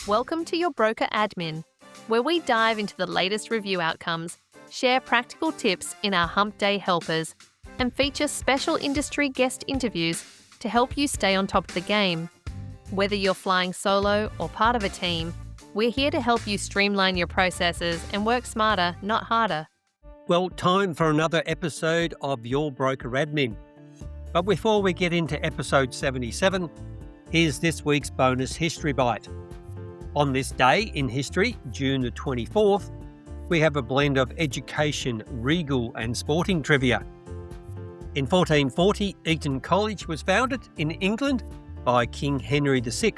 Welcome to your broker admin, where we dive into the latest review outcomes, share practical tips in our Humpday Helpers, and feature special industry guest interviews to help you stay on top of the game. Whether you're flying solo or part of a team, we're here to help you streamline your processes and work smarter, not harder. Well, time for another episode of Your Broker Admin. But before we get into episode 77, here's this week's bonus history bite. On this day in history, June the 24th, we have a blend of education, regal and sporting trivia. In 1440, Eton College was founded in England by King Henry VI.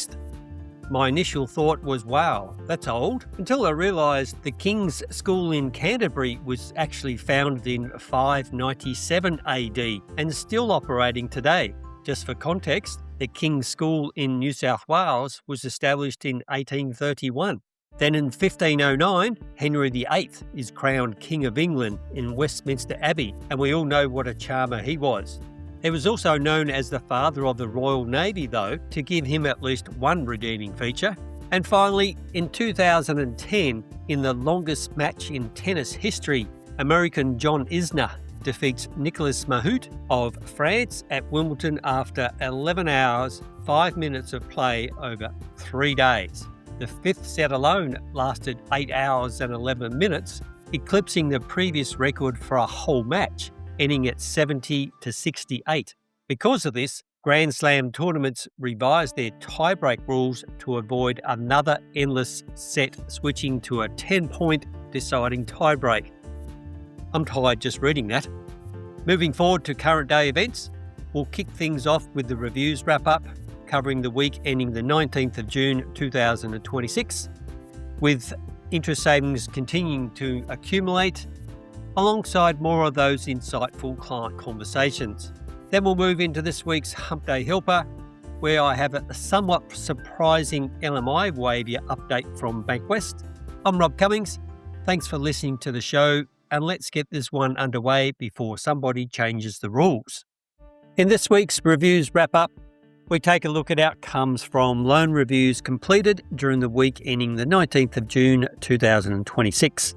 My initial thought was, wow, that's old, until I realised the King's School in Canterbury was actually founded in 597 AD and still operating today. Just for context, the King's School in New South Wales was established in 1831. Then in 1509, Henry VIII is crowned King of England in Westminster Abbey, and we all know what a charmer he was. He was also known as the father of the Royal Navy, though, to give him at least one redeeming feature. And finally, in 2010, in the longest match in tennis history, American John Isner defeats Nicolas Mahut of France at Wimbledon after 11 hours, 5 minutes of play over 3 days. The fifth set alone lasted 8 hours and 11 minutes, eclipsing the previous record for a whole match, ending at 70-68. Because of this, Grand Slam tournaments revised their tiebreak rules to avoid another endless set, switching to a 10-point deciding tiebreak. I'm tired just reading that. Moving forward to current day events, we'll kick things off with the reviews wrap-up, covering the week ending the 19th of June 2026, with interest savings continuing to accumulate, alongside more of those insightful client conversations. Then we'll move into this week's Humpday Helper, where I have a somewhat surprising LMI waiver update from Bankwest. I'm Rob Cummings. Thanks for listening to the show, and let's get this one underway before somebody changes the rules. In this week's reviews wrap-up, we take a look at outcomes from loan reviews completed during the week ending the 19th of June 2026.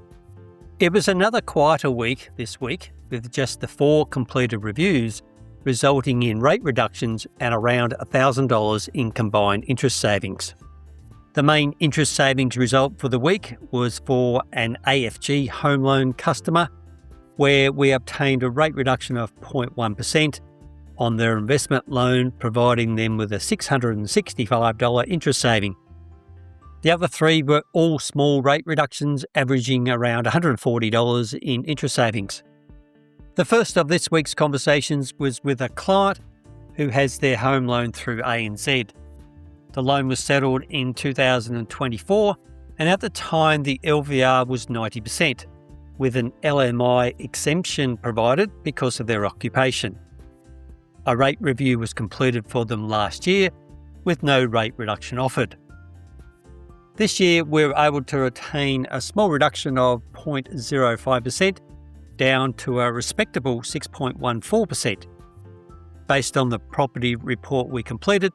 It was another quieter week this week, with just the 4 completed reviews, resulting in rate reductions and around $1,000 in combined interest savings. The main interest savings result for the week was for an AFG home loan customer, where we obtained a rate reduction of 0.1% on their investment loan, providing them with a $665 interest saving. The other 3 were all small rate reductions, averaging around $140 in interest savings. The first of this week's conversations was with a client who has their home loan through ANZ. The loan was settled in 2024, and at the time the LVR was 90%, with an LMI exemption provided because of their occupation. A rate review was completed for them last year, with no rate reduction offered. This year, we were able to attain a small reduction of 0.05%, down to a respectable 6.14%. Based on the property report we completed,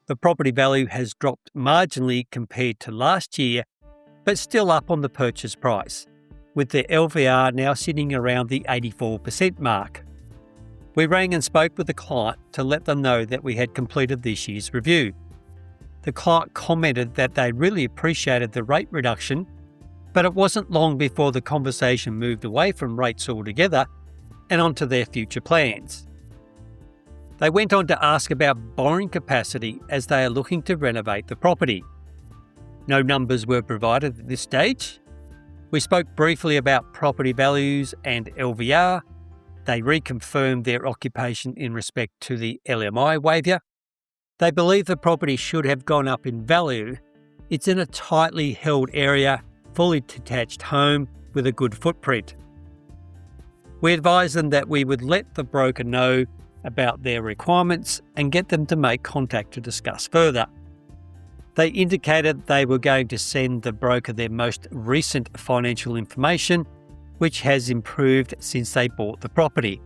the property value has dropped marginally compared to last year, but still up on the purchase price, with the LVR now sitting around the 84% mark. We rang and spoke with the client to let them know that we had completed this year's review. The client commented that they really appreciated the rate reduction, but it wasn't long before the conversation moved away from rates altogether and onto their future plans. They went on to ask about borrowing capacity as they are looking to renovate the property. No numbers were provided at this stage. We spoke briefly about property values and LVR. They reconfirmed their occupation in respect to the LMI waiver. They believe the property should have gone up in value. It's in a tightly held area, fully detached home with a good footprint. We advised them that we would let the broker know about their requirements and get them to make contact to discuss further. They indicated they were going to send the broker their most recent financial information, which has improved since they bought the property.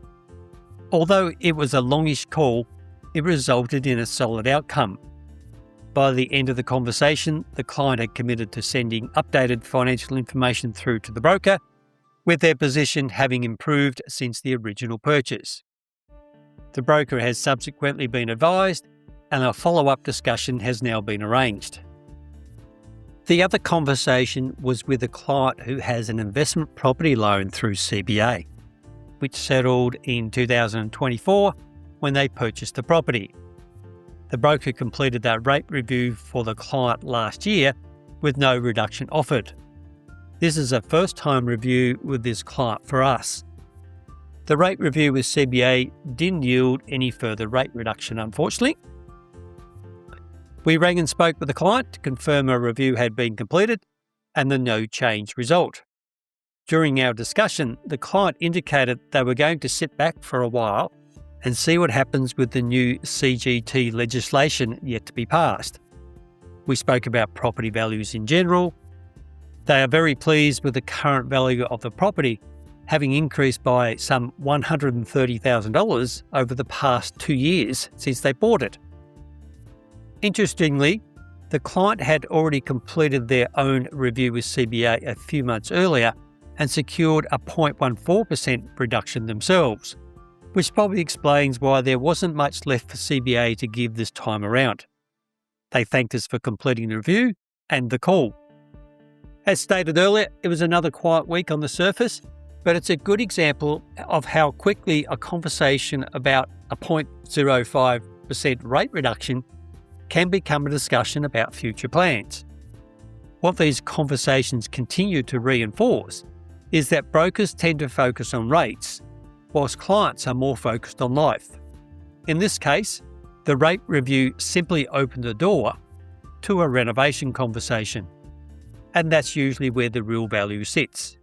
Although it was a longish call, it resulted in a solid outcome. By the end of the conversation, the client had committed to sending updated financial information through to the broker, with their position having improved since the original purchase. The broker has subsequently been advised, and a follow-up discussion has now been arranged. The other conversation was with a client who has an investment property loan through CBA, which settled in 2024 when they purchased the property. The broker completed that rate review for the client last year with no reduction offered. This is a first-time review with this client for us. The rate review with CBA didn't yield any further rate reduction, unfortunately. We rang and spoke with the client to confirm a review had been completed and the no change result. During our discussion, the client indicated they were going to sit back for a while and see what happens with the new CGT legislation yet to be passed. We spoke about property values in general. They are very pleased with the current value of the property, having increased by some $130,000 over the past 2 years since they bought it. Interestingly, the client had already completed their own review with CBA a few months earlier and secured a 0.14% reduction themselves, which probably explains why there wasn't much left for CBA to give this time around. They thanked us for completing the review and the call. As stated earlier, it was another quiet week on the surface, but it's a good example of how quickly a conversation about a 0.05% rate reduction can become a discussion about future plans. What these conversations continue to reinforce is that brokers tend to focus on rates, whilst clients are more focused on life. In this case, the rate review simply opened the door to a renovation conversation, and that's usually where the real value sits.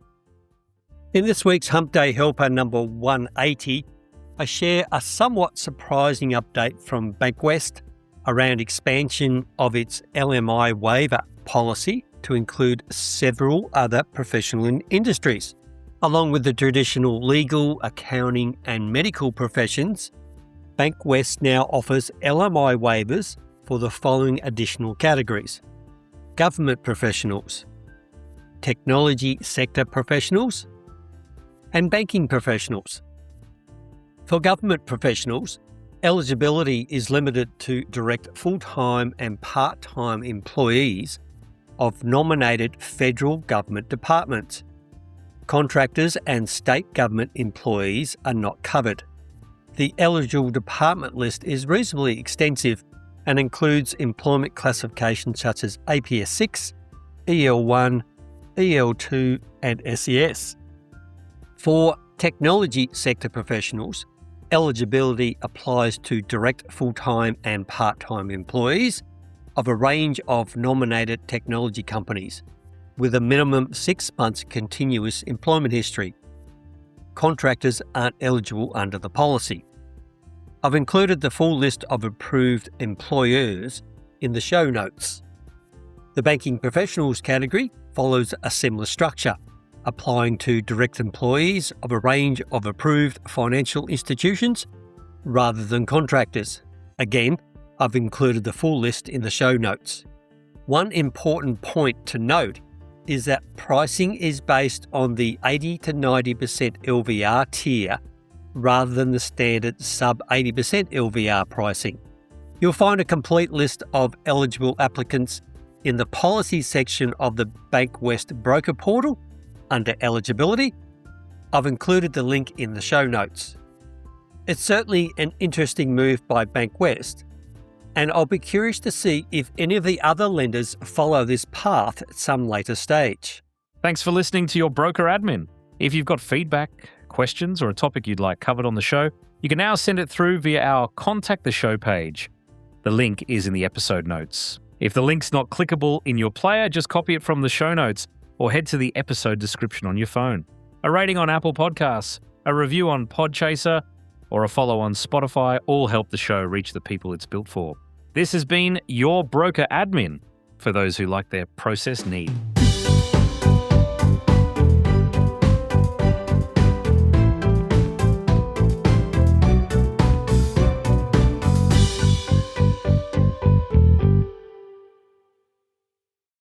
In this week's Humpday Helper number 180, I share a somewhat surprising update from Bankwest around expansion of its LMI Waiver policy to include several other professional industries. Along with the traditional legal, accounting and medical professions, Bankwest now offers LMI waivers for the following additional categories: government professionals, technology sector professionals, and banking professionals. For government professionals, eligibility is limited to direct full-time and part-time employees of nominated federal government departments. Contractors and state government employees are not covered. The eligible department list is reasonably extensive and includes employment classifications such as APS 6, EL1, EL2 and SES. For technology sector professionals, eligibility applies to direct full-time and part-time employees of a range of nominated technology companies with a minimum 6 months continuous employment history. Contractors aren't eligible under the policy. I've included the full list of approved employers in the show notes. The banking professionals category follows a similar structure, applying to direct employees of a range of approved financial institutions rather than contractors. Again, I've included the full list in the show notes. One important point to note is that pricing is based on the 80 to 90% LVR tier rather than the standard sub 80% LVR pricing. You'll find a complete list of eligible applicants in the policy section of the Bankwest broker portal under eligibility. I've included the link in the show notes. It's certainly an interesting move by Bankwest, and I'll be curious to see if any of the other lenders follow this path at some later stage. Thanks for listening to your broker admin. If you've got feedback, questions, or a topic you'd like covered on the show, you can now send it through via our Contact the Show page. The link is in the episode notes. If the link's not clickable in your player, just copy it from the show notes or head to the episode description on your phone. A rating on Apple Podcasts, a review on Podchaser, or a follow on Spotify all help the show reach the people it's built for. This has been your broker admin for those who like their process neat.